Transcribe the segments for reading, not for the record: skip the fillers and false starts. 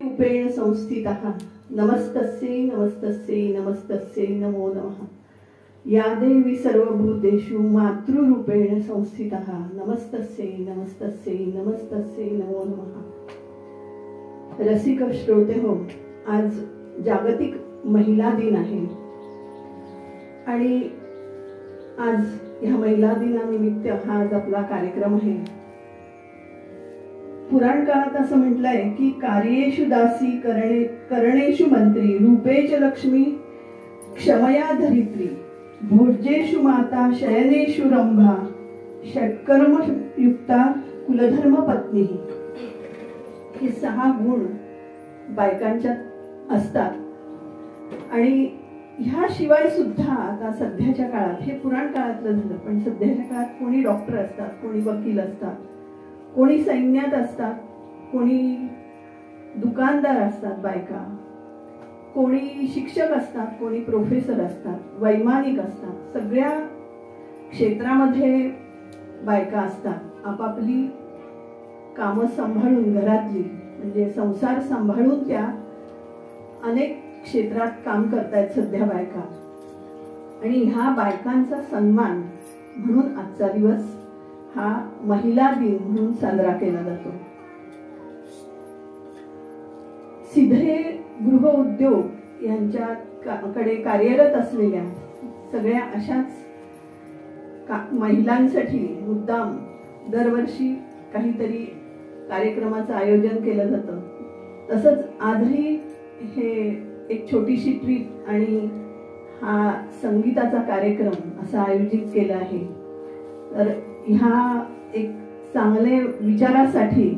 रूपेण संस्थितः नमस्तस्यै नमस्तस्यै नमस्तस्यै नमो नमः। या देवी सर्वभूतेषु मातृरूपेण संस्थितः नमस्तस्यै नमस्तस्यै नमस्तस्यै नमो नमः। रसिक श्रोते हो, आज जागतिक महिला दिन आहे आणि आज ह्या महिला दिनानिमित्त हा आज आपला कार्यक्रम आहे। पुराण काळात असं म्हटलंय की कार्येषु दासी करणेषु मंत्री रूपेच लक्ष्मी क्षमया धरित्री भोज्येषु माता शयनेषु रंभा षट्कर्म युक्ता कुलधर्म पत्नी। हे 6 गुण बायकांच्यात असतात आणि ह्या शिवाय सुद्धा आता सध्याच्या काळात, हे पुराण काळातलं झालं, पण सध्याच्या काळात कोणी डॉक्टर असतात, कोणी वकील असतात, कोणी सैन्यात असतात, कोणी दुकानदार असतात बायका, कोणी शिक्षक असतात, कोणी प्रोफेसर असतात, वैमानिक असतात। सगळ्या क्षेत्रामध्ये बायका असतात। आपापली कामं सांभाळून, घरातली म्हणजे संसार सांभाळून त्या अनेक क्षेत्रात काम करतायत सध्या बायका। आणि ह्या बायकांचा सन्मान म्हणून आजचा दिवस हा महिला दिन म्हणून साजरा केला जातो। सिधे गृह उद्योग यांच्याकडे कार्यरत असलेल्या सगळ्या अशाच महिलांसाठी मुद्दाम दरवर्षी काहीतरी कार्यक्रमाचं आयोजन केलं जातं। तसंच आजही हे एक छोटीशी ट्रीप आणि हा संगीताचा कार्यक्रम असा आयोजित केला आहे। तर ह्या एक चांगले विचारासाठी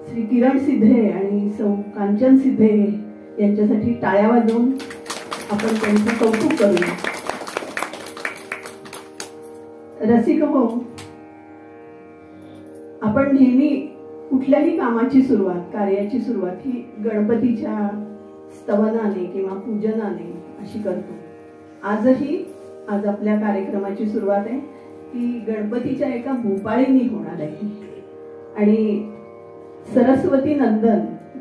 श्री किरण सिधे आणि सौ कांचन सिधे यांच्यासाठी टाळ्या वाजवून आपण त्यांचं कौतुक करूया। रसिक हो, आपण नेहमी कुठल्याही कामाची सुरुवात, कार्याची सुरुवात ही गणपतीच्या स्तवनाने किंवा पूजनाने अशी करतो। आज आपल्या कार्यक्रमाची सुरुवात आहे ती गणपतीच्या एका भूपाळीनी होणार आहे आणि सरस्वती नंदन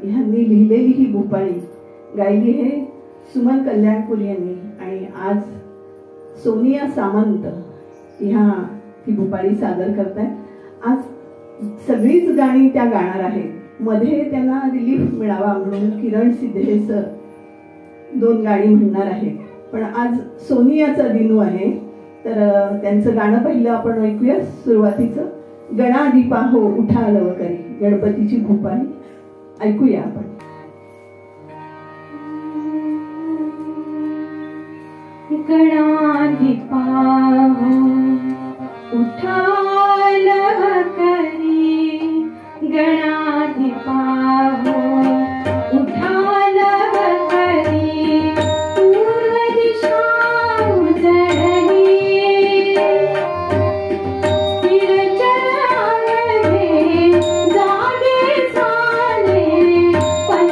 यांनी लिहिलेली ही भूपाळी गायली आहे सुमन कल्याणपूर यांनी आणि आज सोनिया सामंत ह्या ती भूपाळी सादर करतायत। आज सगळीच गाणी त्या गाणार आहेत। मध्ये त्यांना रिलीफ मिळावा म्हणून किरण सिधे सर 2 गाणी म्हणणार आहेत, पण आज सोनियाचा दिनू आहे तर त्यांचं गाणं पहिलं आपण ऐकूया। सुरुवातीचं गणाधिपा हो उठा लवकरी, गणपतीची भूपाळी ऐकूया आपण। गणाधिपा हो उठा लवकरी, गणाधिपा हो उठा लवकरी, पूर्व दिशा उजळली, स्थिर चरणांमध्ये जागे झाले पंचभूत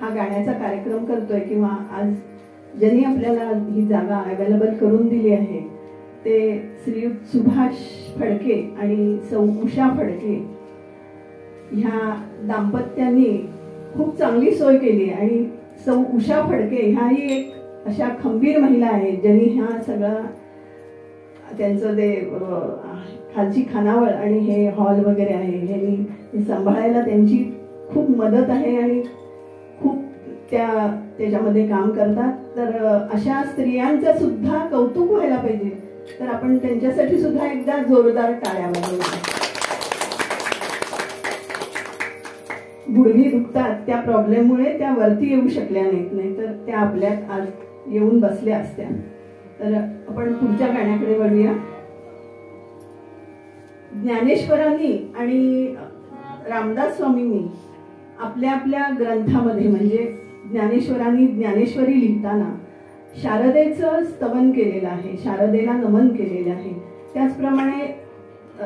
हा गाण्याचा कार्यक्रम करतोय किंवा आज ज्यांनी आपल्याला ही जागा अवेलेबल करून दिली आहे ते श्रीयुत सुभाष फडके आणि सौ उषा फडके ह्या दाम्पत्यांनी खूप चांगली सोय केली आणि सौ उषा फडके ह्याही एक अशा खंबीर महिला आहेत ज्यांनी ह्या सगळा त्यांचं ते खालची खानावळ आणि हे हॉल वगैरे आहे हे सांभाळायला त्यांची खूप मदत आहे आणि खूप त्याच्यामध्ये काम करतात. तर अशा स्त्रियांचं सुद्धा कौतुक व्हायला पाहिजे. तर आपण त्यांच्यासाठी सुद्धा एकदा जोरदार टाळ्या वाजवूया. गुडघे दुखतात त्या प्रॉब्लेममुळे त्या वरती येऊ शकल्या नाहीत, नाही तर त्या आपल्यात आज येऊन बसल्या असत्या. तर आपण पुढच्या गाण्याकडे वळूया. ज्ञानेश्वरांनी आणि रामदास स्वामींनी आपल्या आपल्या ग्रंथामध्ये म्हणजे ज्ञानेश्वरांनी ज्ञानेश्वरी लिहिताना शारदेचं स्तवन केलेलं आहे, शारदेला नमन केलेलं आहे. त्याचप्रमाणे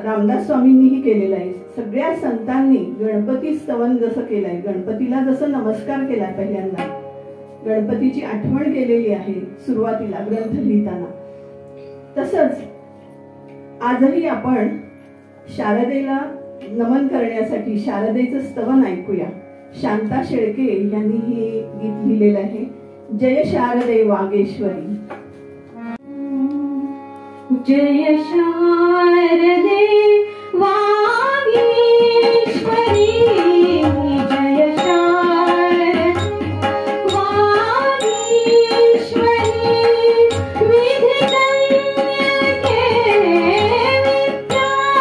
रामदास स्वामींनीही केलेलं आहे. सगळ्या संतांनी गणपती स्तवन जसं केलंय, गणपतीला जसं नमस्कार केलाय, पहिल्यांदा गणपतीची आठवण केलेली आहे सुरुवातीला ग्रंथ लिहिताना, तसंच आजही आपण शारदेला नमन करण्यासाठी शारदेचं स्तवन ऐकूया. शांता शेळके यांनी हे गीत लिहिलेलं आहे. जय शारदे वागेश्वरी. जय शारदे वागेश्वरी, जय शारदे वागेश्वरी, विधिकन्यके विद्याधरी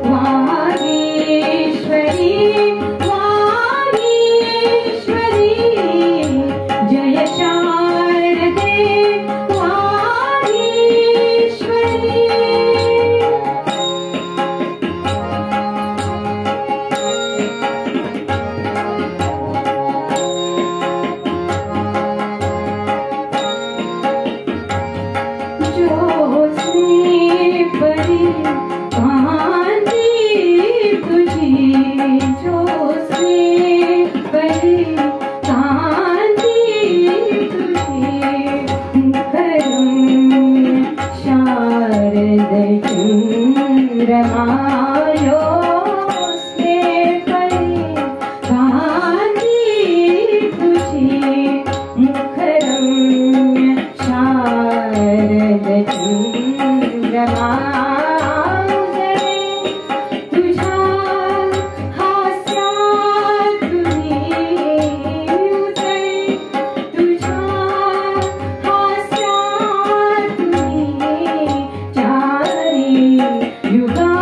वागेश्वरी, वागेश्वरी, जय शारदे युगा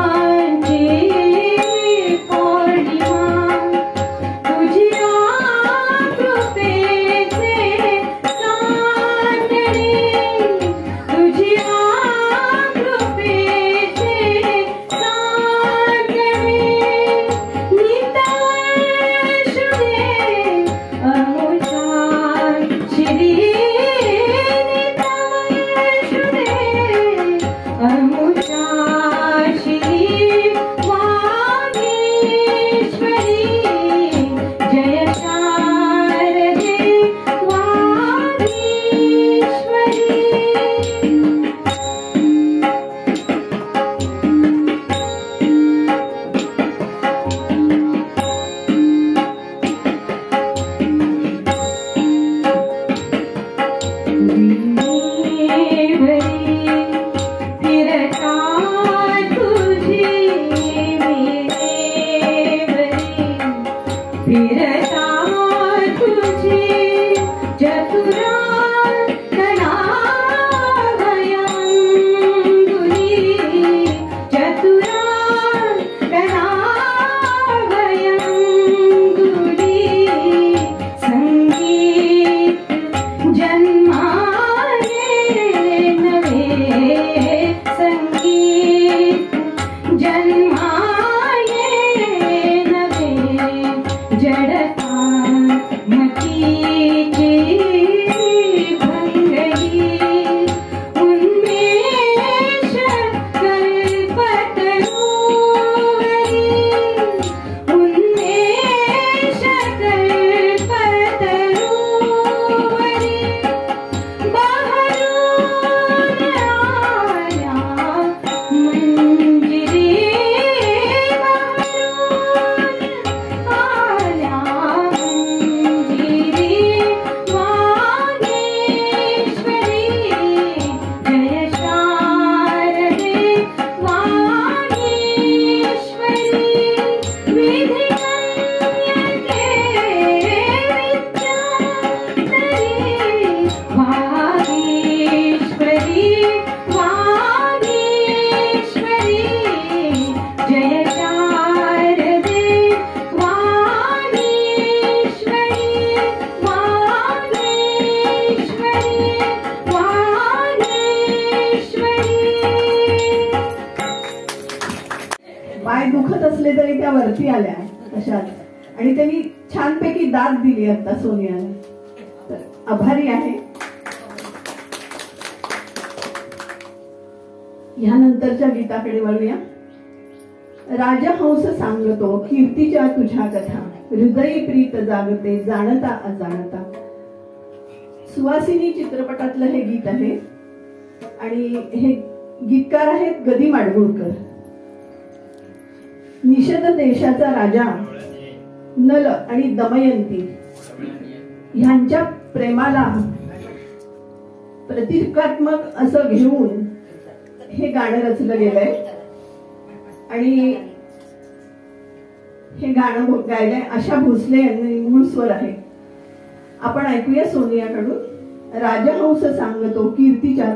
पाय दुखत असले तरी त्या वरती आल्या तशाच. आणि त्यांनी छानपैकी दाद दिली आता सोनियाला. तर आभारी आहे. ह्यानंतरच्या गीताकडे वळूया. राजहंस सांगतो कीर्तीच्या तुझ्या कथा, हृदयी प्रीत जागते जाणता अजाणता. सुवासिनी चित्रपटातलं हे गीत आहे आणि हे गीतकार आहेत गदी माडगुळकर. निषद देशाचा राजा नल आणि दमयंती ह्यांच्या प्रेमाला प्रतीकात्मक असं घेऊन हे गाणं रचलं गेलंय आणि हे गाणं गायलंय आशा भोसले यांनी मूळ स्वर आहे. आपण ऐकूया सोनियाकडून राजहंस सांगतो कीर्तीच्या.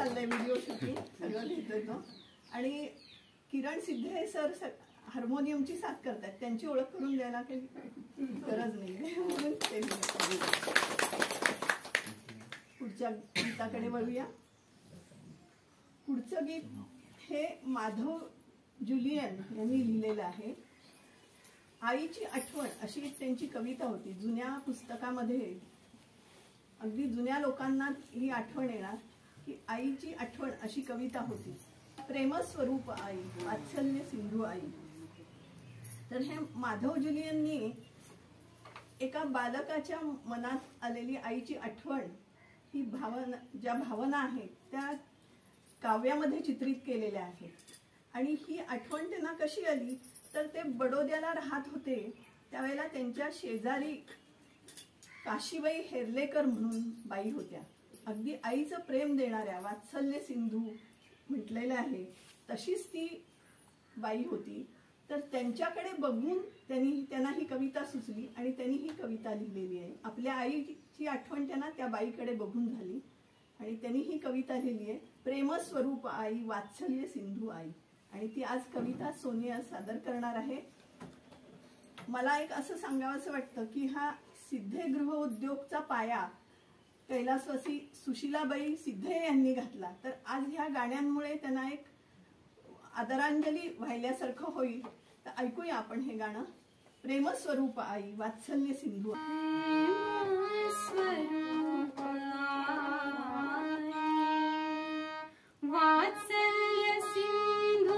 चाललंय व्हिडिओ शूटिंग सगळं घेतोय तो. आणि किरण सिद्धे सर हार्मोनियमची साथ करतात, त्यांची ओळख करून द्यायला काही गरज नाही म्हणून ते पुढच्या गीताकडे वळूया. पुढचं गीत हे माधव जुलियन यांनी लिहिलेलं आहे. आईची आठवण अशी एक त्यांची कविता होती. जुन्या पुस्तकामध्ये अगदी जुन्या लोकांना ही आठवण येणार की आईची आठवण अशी कविता होती. प्रेमस्वरूप आई, वात्सल्य सिंधू आई. तर हे माधव जुलियननी एका बालकाच्या मनात आलेली आईची आठवण, ही भावना, ज्या भावना आहेत त्या काव्यामध्ये चित्रित केलेल्या आहेत. आणि ही आठवण त्यांना कशी आली तर ते बडोद्याला राहत होते त्यावेळेला त्यांच्या शेजारी काशीबाई हेर्लेकर म्हणून बाई होत्या. अगदी आईचं प्रेम देणाऱ्या, वात्सल्य सिंधू म्हटलेलं आहे तशीच ती बाई होती. तर त्यांच्याकडे बघून त्यांना ही कविता सुचली आणि त्यांनी ही कविता लिहिलेली आहे. आपल्या आईची आठवण त्यांना त्या बाईकडे बघून झाली आणि त्यांनी ही कविता लिहिली आहे. प्रेमस्वरूप आई, वात्सल्य सिंधू आई. आणि ती आज कविता सोनिया सादर करणार आहे. मला एक असं सांगावंसं वाटतं की हा सिद्धे गृह उद्योगचा पाया कैलासवासी सुशीलाबाई सिद्धे यांनी घातला. तर आज ह्या गाण्यांमुळे त्यांना एक आदरांजली वाहिल्यासारखं होईल. तर ऐकूया आपण हे गाणं. प्रेमस्वरूप आई, वात्सल्य सिंधू. वात्सल्य सिंधू वात्सल्य सिंधू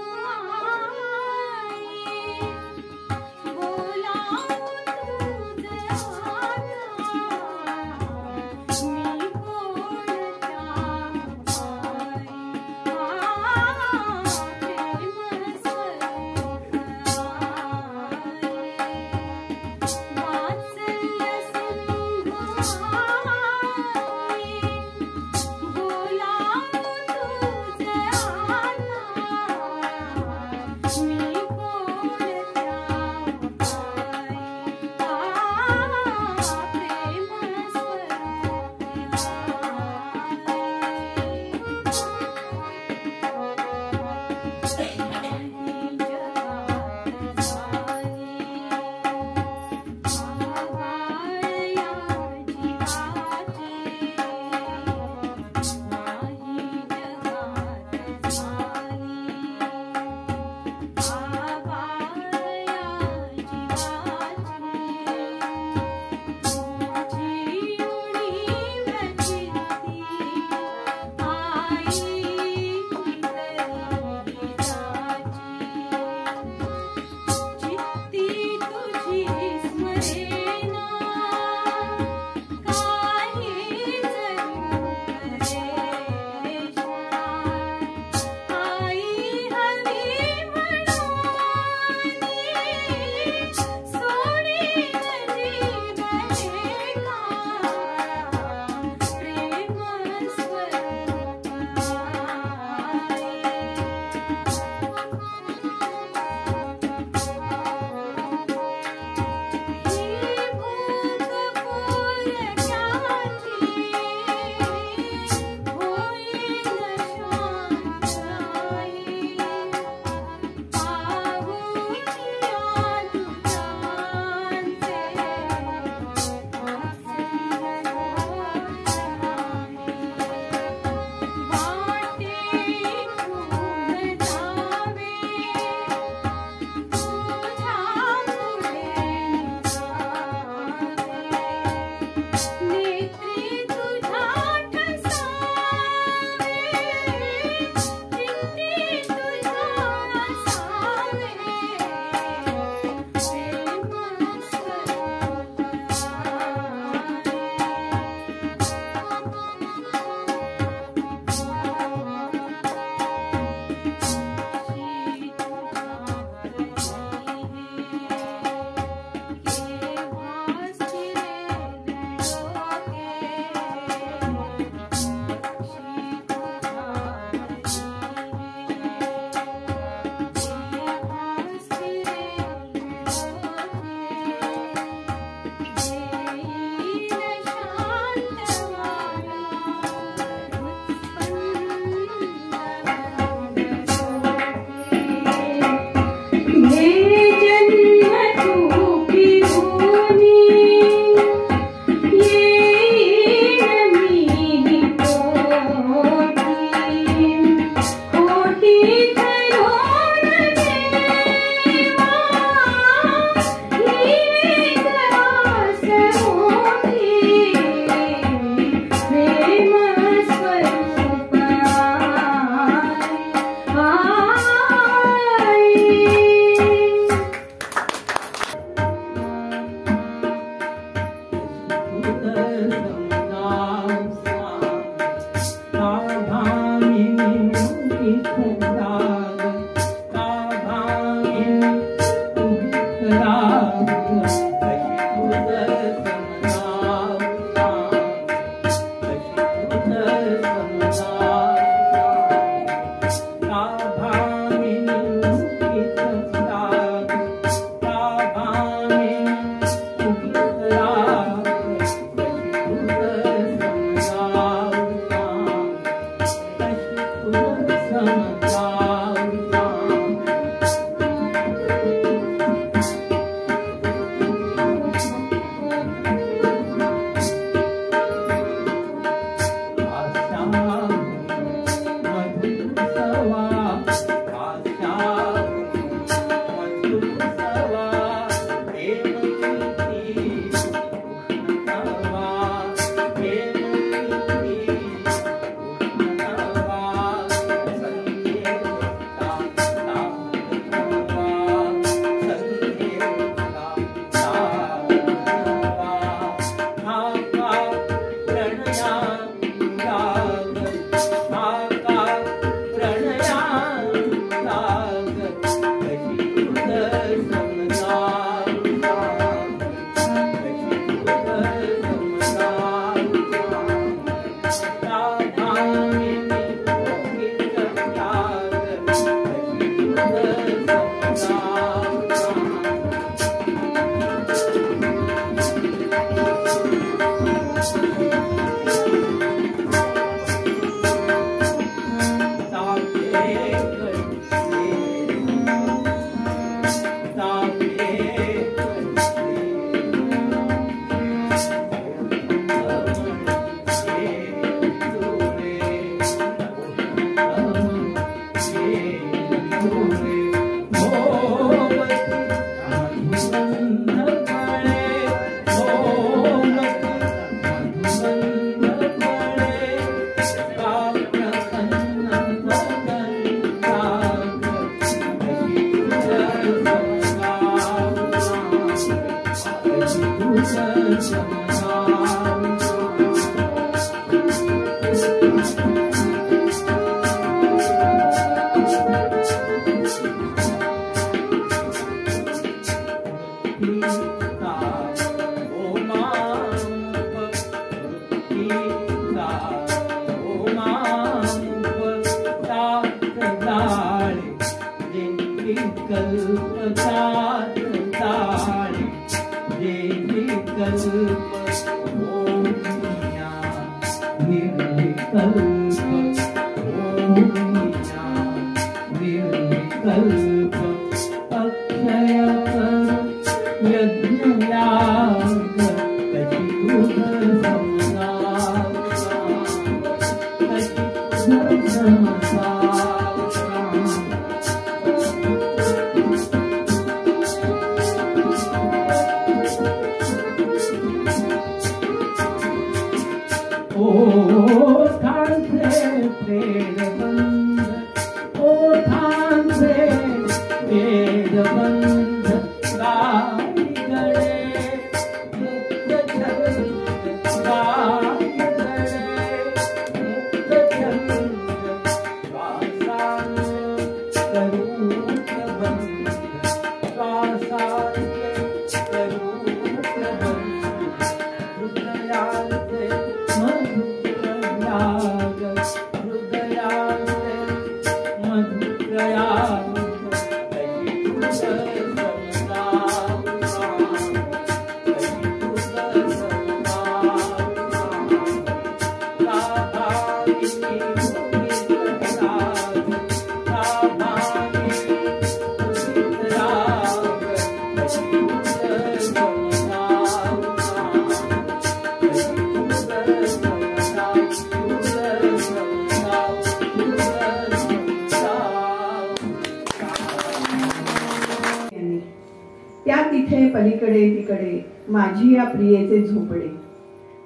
त्या तिथे पलीकडे तिकडे माझी या प्रियेचे झोपडे.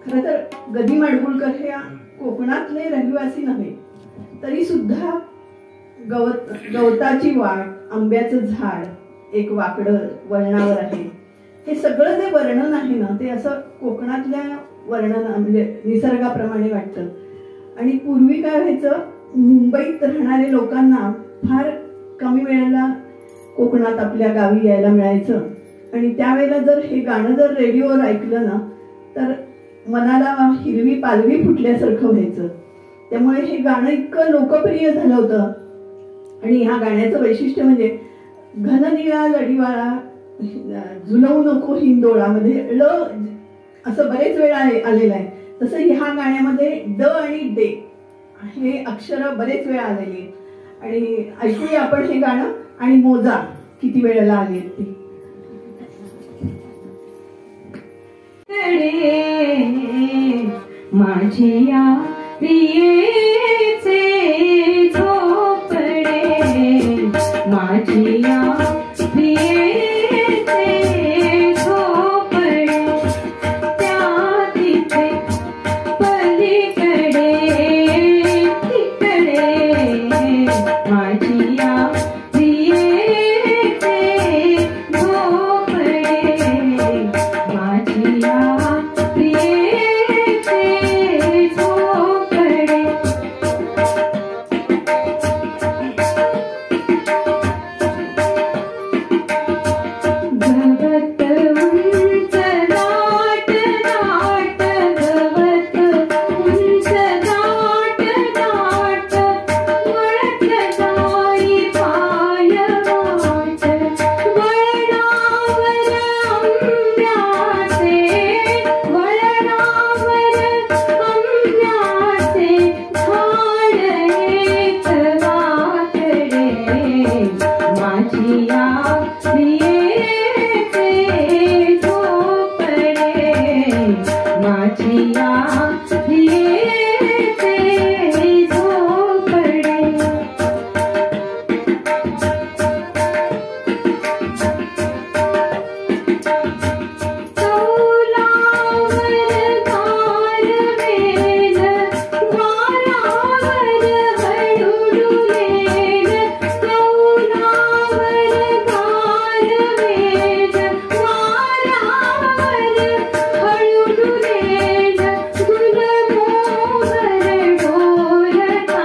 खरं तर गदी माडगुळकर हे कोकणातले रहिवासी नव्हे, तरी सुद्धा गवताची वाट, आंब्याचं झाड एक वाकडं वळणावर आहे, हे सगळं जे वर्णन आहे ना ते असं कोकणातल्या वर्णन म्हणजे निसर्गाप्रमाणे वाटतं. आणि पूर्वी काय व्हायचं, मुंबईत राहणाऱ्या लोकांना फार कमी वेळेला कोकणात आपल्या गावी यायला मिळायचं. आणि त्यावेळेला जर हे गाणं जर रेडिओवर ऐकलं ना तर मनाला हिरवी पालवी फुटल्यासारखं व्हायचं. त्यामुळे हे गाणं इतकं लोकप्रिय झालं होतं. आणि ह्या गाण्याचं वैशिष्ट्य म्हणजे घननिळा लढीवाळा झुलवू नको हिंदोळामध्ये ल असं बरेच वेळा आलेलं आहे. तसं ह्या गाण्यामध्ये ड आणि डे हे अक्षर बरेच वेळा आलेली. आणि ऐकूया आपण हे गाणं आणि मोजा किती वेळेला आली ती. माझिया प्रियेचे झोपडे, माझिया प्रियेचे झोपडे, त्या तिथे पलीकडे तिकडे, माझिया प्रियेचे झोपडे, माझिया प्रियेचे झोपडे. गवत उंच दाट दाट, गवत उंच दाट दाट, वळत जाई पाय वाट, वळणावर आंब्याचे, वळणावर आंब्याचे झाड एक वाकडे, माझिया प्रियेचे झोपडे, माझिया प्रियेचे झोपडे. कौलावर गारवेल, वारावर हळुळुलेल, कौलावर गारवेल, वारावर हळुळुलेल, गुलमोहर डोलता,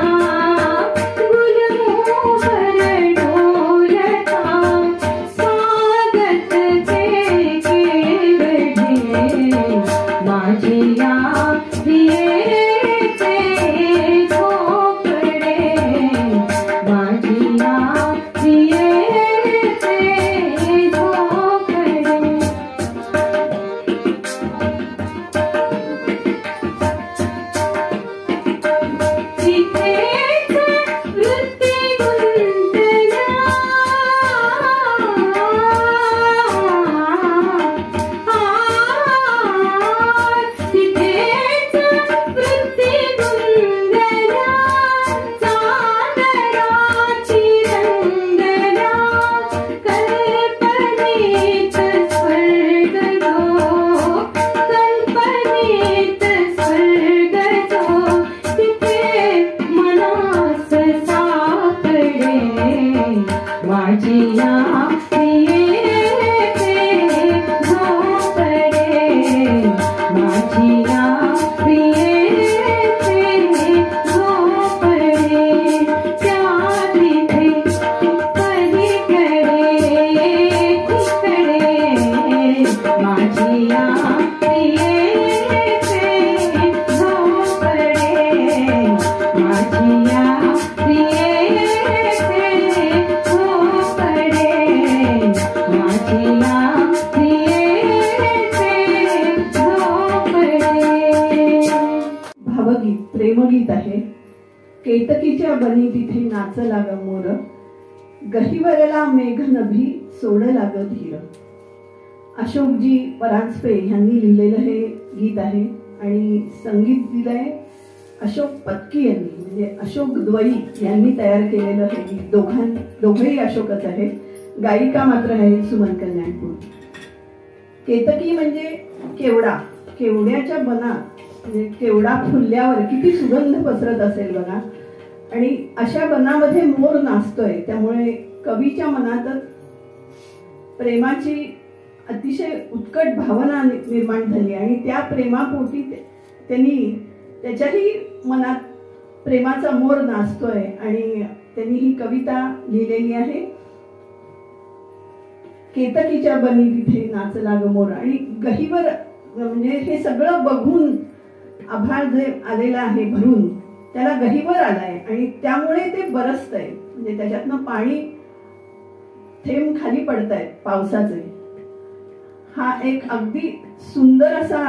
गुलमोहर डोलता, स्वागत केवढे, माझिया प्रियेचे झोपडे, माझिया प्रियेचे झोपडे. तिथेच वृत्ती गुंतल्या, तिथेच वृत्ती गुंतल्या, चांदण्याची रंगल्या, कल्पनेत स्वर्ग जो, कल्पनेत स्वर्ग जो, तिथे मनास सापडे, माझिया प्रियेचे झोपडे, माझिया प्रियेचे झोपडे, त्या तिथे पलीकडे तिकडे, माझिया प्रियेचे झोपडे, माझिया प्रियेचे झोपडे, माझिया प्रियेचे झोपडे. भावगीत प्रेमगीत आहे. केतकीच्या बनी तिथे नाच लाग मोर, गहिवरला मेघ नभी सोड लाग धीर. अशोकजी परांजपे यांनी लिहिलेलं हे गीत आहे आणि संगीत दिलंय अशोक पत्की यांनी, म्हणजे अशोक द्वई यांनी तयार केलेलं हे गीत. दोघंही अशोकच आहेत. गायिका मात्र आहे सुमन कल्याणपूर. केतकी म्हणजे केवडा, केवड्याच्या बना, म्हणजे केवडा फुलल्यावर किती सुगंध पसरत असेल बघा. आणि अशा बनामध्ये मोर नाचतोय, त्यामुळे कवीच्या मनातच प्रेमाची अतिशय उत्कट भावना निर्माण झाली आणि त्या प्रेमापोटी त्यांनी त्याच्याही मनात प्रेमाचा मोर नाचतोय आणि त्यांनी ही कविता लिहिलेली आहे. केतकीच्या बनी तिथे नाचला ग मोर. आणि गहिवर म्हणजे हे सगळं बघून आभाळ जे आलेलं आहे भरून, त्याला गहिवर आलाय आणि त्यामुळे ते बरसतंय, म्हणजे त्याच्यातनं पाणी थेंब खाली पडतायत पावसाचे. हा एक अगदी सुंदर असा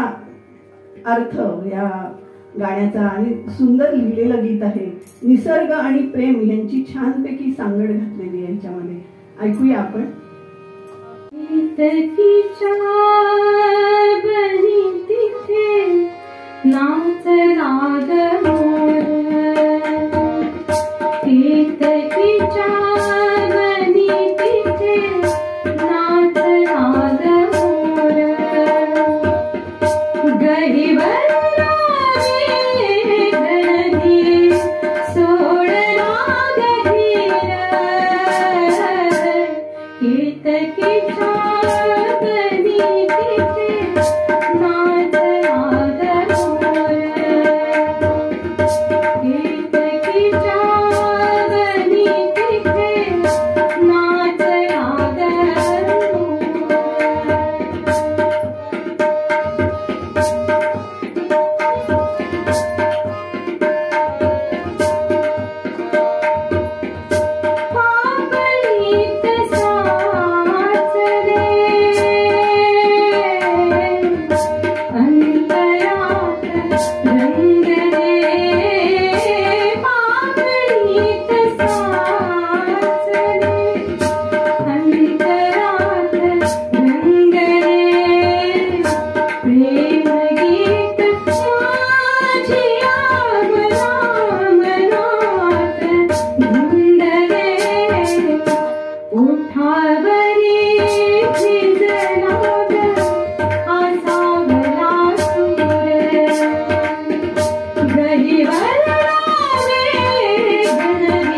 अर्थ या गाण्याचा आणि सुंदर लिहिलेलं गीत आहे. निसर्ग आणि प्रेम यांची छानपैकी सांगड घातलेली आहे याच्यामध्ये. ऐकूया आपण. केतकीच्या बनी तिथे नाचला ग मोर, केतकीच्या बनी तिथे नाचला ग मोर, गरीबला वेदनी सोडला ग धीर, केतकीच्या गरीबला वेदनी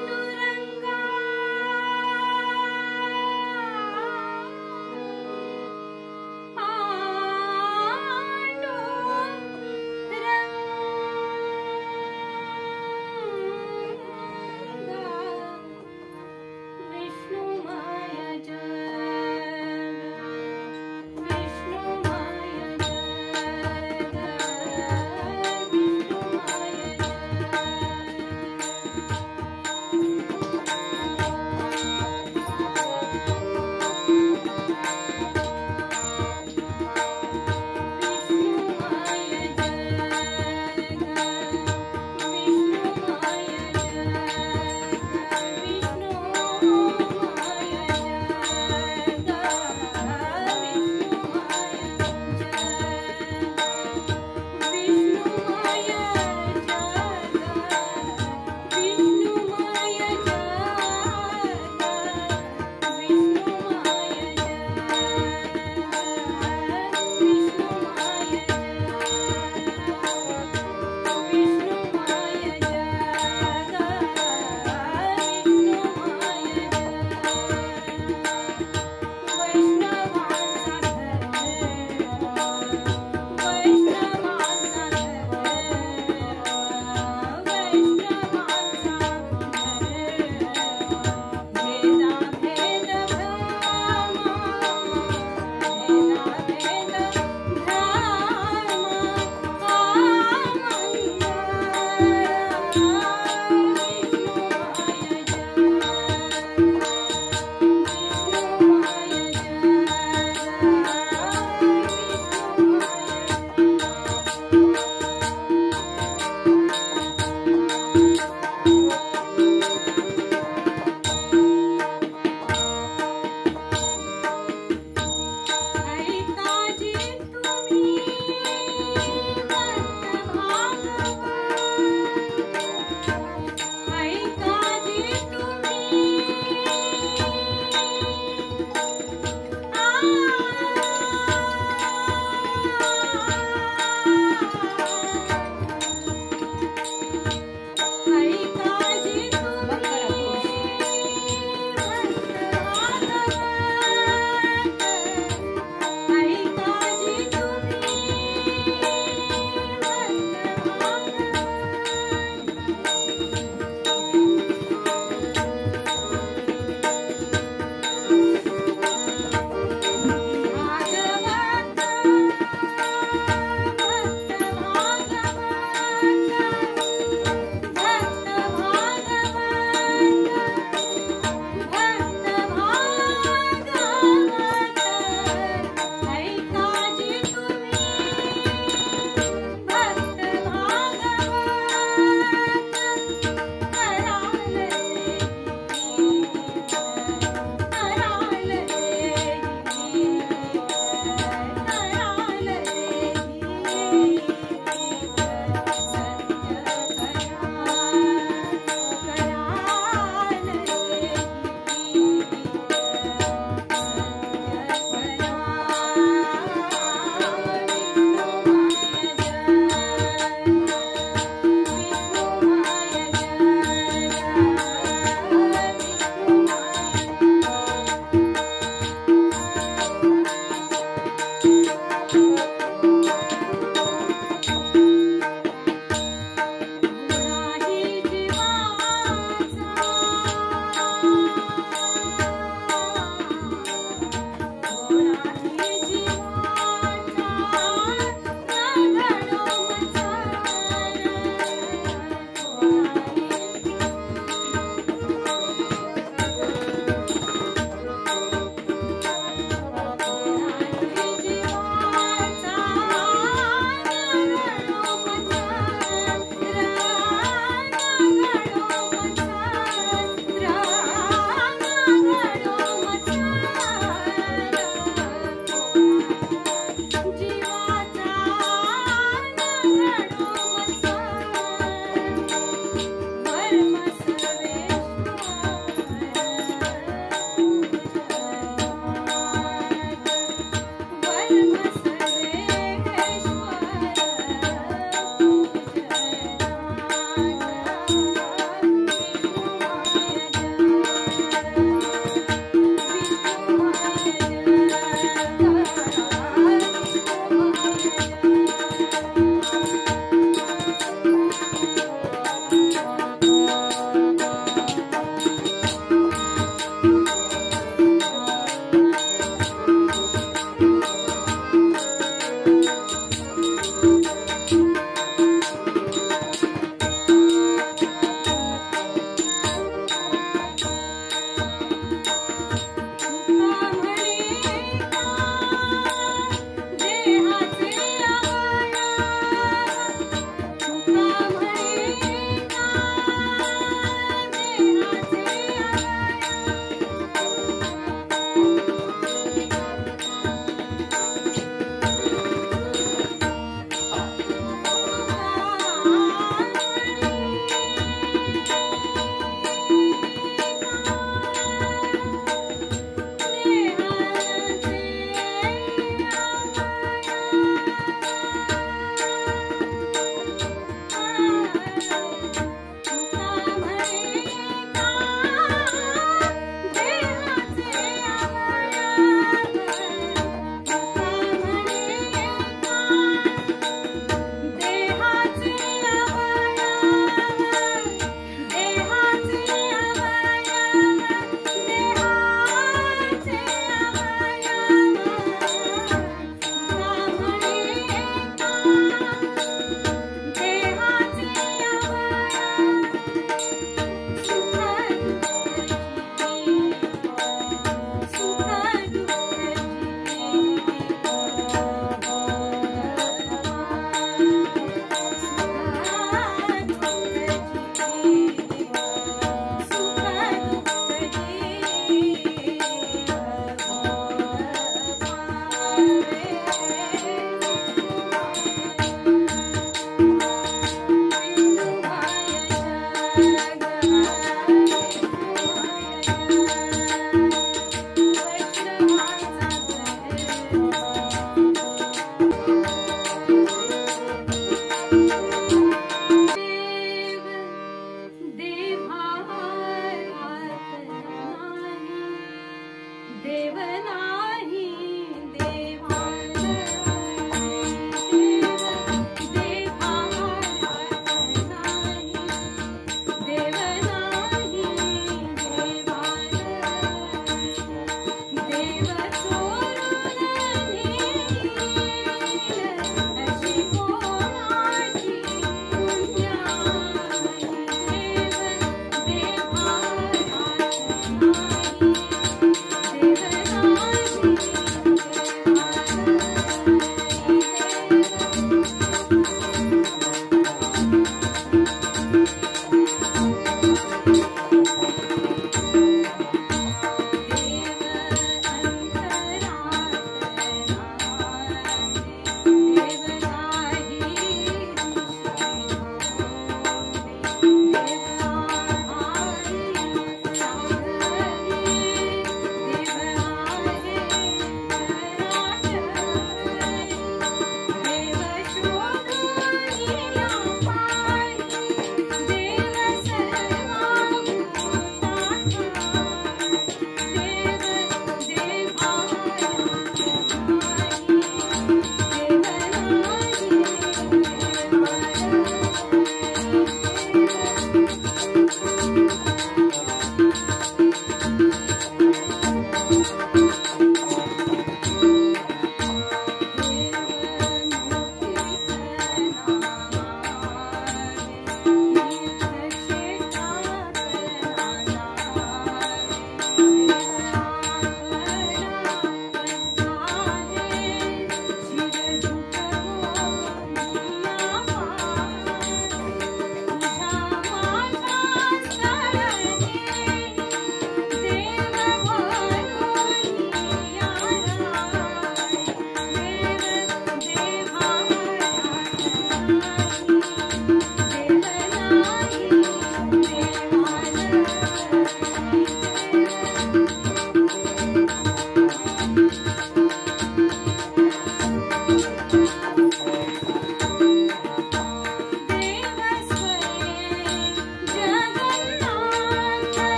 पांडुरंगा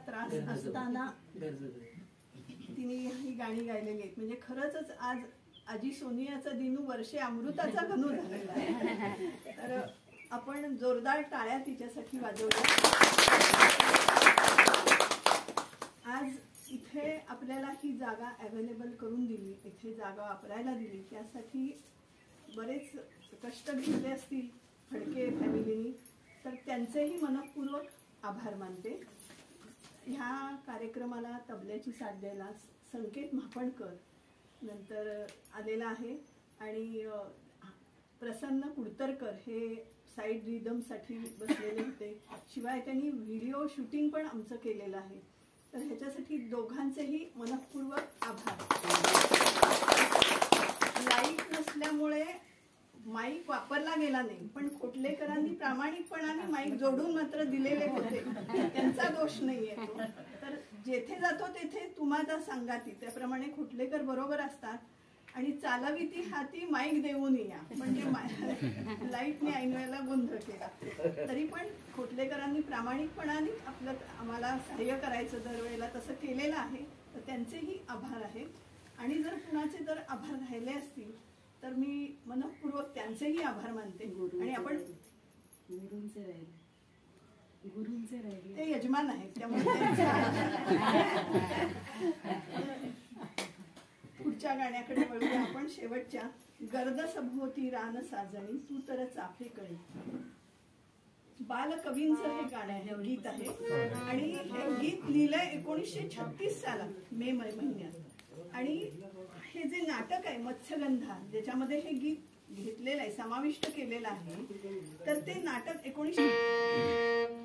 त्रास असताना तिने ही गाणी गायलेली आहेत. म्हणजे खरंच आज आजी सोनियाचा दिनू वर्षे अमृताचा घनू झालेला आहे. तर आपण जोरदार टाळ्या तिच्यासाठी वाजवल्या. आज इथे आपल्याला ही जागा अवेलेबल करून दिली, इथे जागा वापरायला दिली, त्यासाठी बरेच कष्ट घेतले असतील फडके फॅमिलीनी, तर त्यांचेही मनपूर्वक आभार मानते. ह्या कार्यक्रमाला तबल्याची साथ द्यायला संकेत म्हापणकर नंतर आलेला आहे आणि प्रसन्न कुडतरकर हे साईड रिदमसाठी बसलेले होते. शिवाय त्यांनी व्हिडिओ शूटिंग पण आमचं केलेलं आहे. तर ह्याच्यासाठी दोघांचेही मनपूर्वक आभार. लाईट नसल्यामुळे माईक वापरला गेला नाही, पण खोटलेकरांनी प्रामाणिकपणाने माईक जोडून मात्र दिलेले होते, त्यांचा दोष नाहीये तो. तर जेथे जातो तेथे तुम्हाला सांगाती, त्याप्रमाणे खोटलेकर बरोबर असतात. आणि चालविती हाती माईक देऊन या, म्हणजे लाईटने ऐन वेळेला गोंधळ केला. तरी पण खोटलेकरांनी प्रामाणिकपणाने आपलं आम्हाला सहाय्य करायचं दरवेळेला, तसं केलेलं आहे. तर त्यांचेही आभार आहेत. आणि जर कुणाचे जर आभार राहिले असतील तर मी मनपूर्वक त्यांचेही आभार मानते. आणि आपण ते यजमान आहेत, त्यामुळे पुढच्या गाण्याकडे वळूया आपण. शेवटच्या गर्द सभोवती रान साजणी तू तर चाफे कळी, बालकवींचं हे गाणं गीत आहे. आणि हे गीत लिहिलंय 1936 सालात मे महिन्यात. आणि हे जे नाटक आहे मत्स्यगंधा, ज्याच्यामध्ये हे गीत घेतलेलं आहे, समाविष्ट केलेलं आहे, तर ते नाटक 1900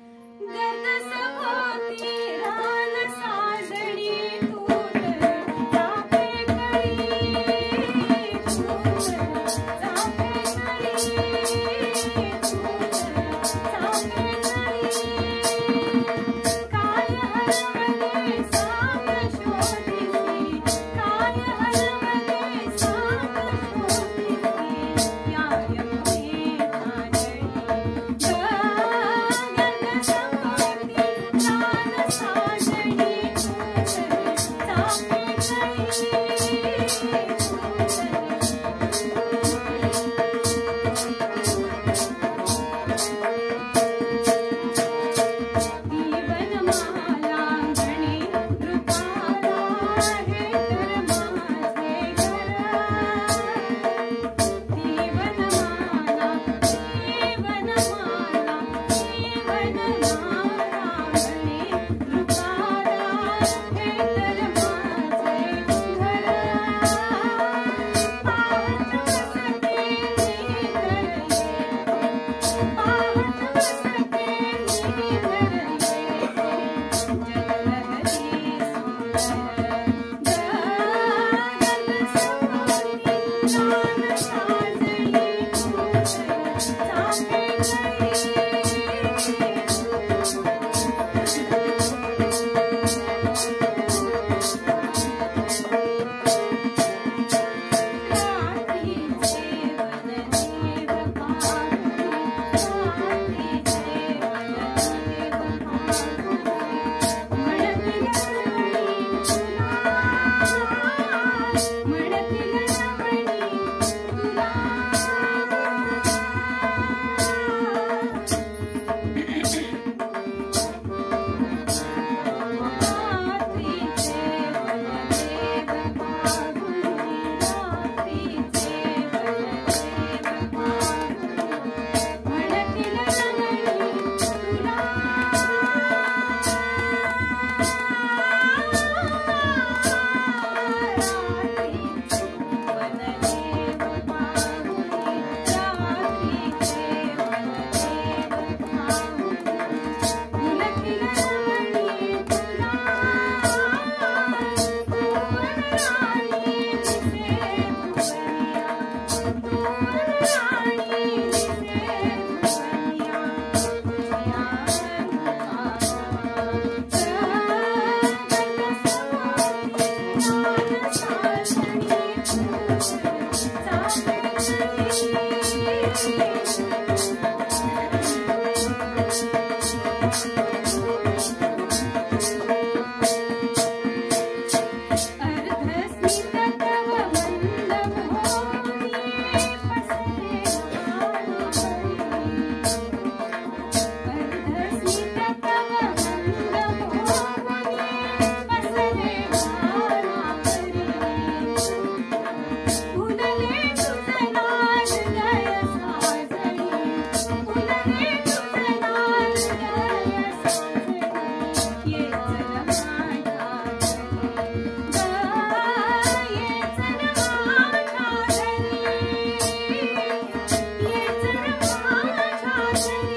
Thank you.